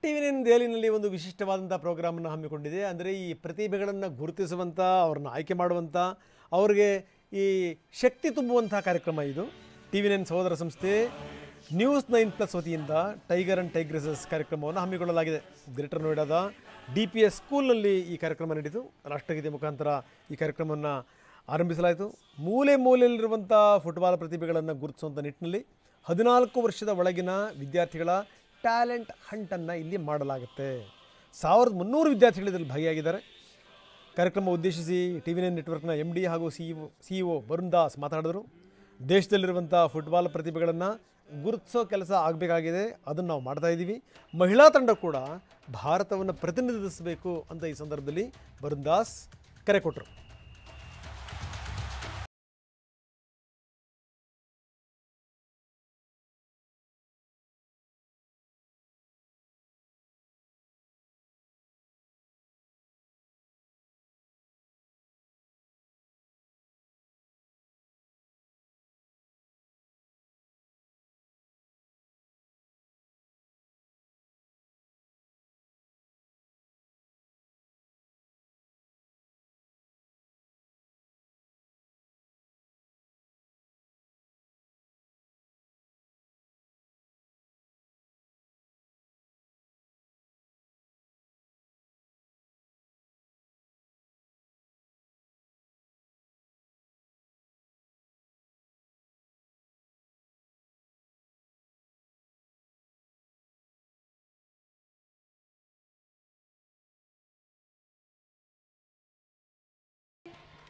ಟಿವಿ9 ದೆಹಲಿನಲ್ಲಿ ಒಂದು ವಿಶಿಷ್ಟವಾದಂಥ ಪ್ರೋಗ್ರಾಮನ್ನು ಹಮ್ಮಿಕೊಂಡಿದೆ. ಅಂದರೆ ಈ ಪ್ರತಿಭೆಗಳನ್ನು ಗುರುತಿಸುವಂಥ, ಅವ್ರನ್ನ ಆಯ್ಕೆ ಮಾಡುವಂಥ, ಅವರಿಗೆ ಈ ಶಕ್ತಿ ತುಂಬುವಂಥ ಕಾರ್ಯಕ್ರಮ ಇದು. ಟಿವಿ9 ಸಹೋದರ ಸಂಸ್ಥೆ News9+ ವತಿಯಿಂದ ಟೈಗರ್ ಆ್ಯಂಡ್ ಟೈಗ್ರೆಸಸ್ ಕಾರ್ಯಕ್ರಮವನ್ನು ಹಮ್ಮಿಕೊಳ್ಳಲಾಗಿದೆ. ಗ್ರೇಟರ್ ನೋಯ್ಡಾದ DPS ಸ್ಕೂಲ್ನಲ್ಲಿ ಈ ಕಾರ್ಯಕ್ರಮ ನಡೆಯಿತು. ರಾಷ್ಟ್ರಗೀತೆ ಮುಖಾಂತರ ಈ ಕಾರ್ಯಕ್ರಮವನ್ನು ಆರಂಭಿಸಲಾಯಿತು. ಮೂಲೆ ಮೂಲೆಯಲ್ಲಿರುವಂಥ ಫುಟ್ಬಾಲ್ ಪ್ರತಿಭೆಗಳನ್ನು ಗುರುತಿಸುವಂಥ ನಿಟ್ಟಿನಲ್ಲಿ 14 ವರ್ಷದ ಒಳಗಿನ ವಿದ್ಯಾರ್ಥಿಗಳ ಟ್ಯಾಲೆಂಟ್ ಹಂಟನ್ನು ಇಲ್ಲಿ ಮಾಡಲಾಗುತ್ತೆ. 1300 ವಿದ್ಯಾರ್ಥಿಗಳು ಇದರಲ್ಲಿ ಭಾಗಿಯಾಗಿದ್ದಾರೆ. ಕಾರ್ಯಕ್ರಮ ಉದ್ದೇಶಿಸಿ ಟಿವಿ9 ನೆಟ್ವರ್ಕ್ನ MD ಹಾಗೂ CEO ವರುಣ್ ದಾಸ್ ಮಾತಾಡಿದರು. ದೇಶದಲ್ಲಿರುವಂಥ ಫುಟ್ಬಾಲ್ ಪ್ರತಿಭೆಗಳನ್ನು ಗುರುತಿಸೋ ಕೆಲಸ ಆಗಬೇಕಾಗಿದೆ, ಅದನ್ನು ನಾವು ಮಾಡ್ತಾಯಿದ್ದೀವಿ. ಮಹಿಳಾ ತಂಡ ಕೂಡ ಭಾರತವನ್ನು ಪ್ರತಿನಿಧಿಸಬೇಕು ಅಂತ ಈ ಸಂದರ್ಭದಲ್ಲಿ ವರುಣ್ ದಾಸ್ ಕರೆ ಕೊಟ್ಟರು.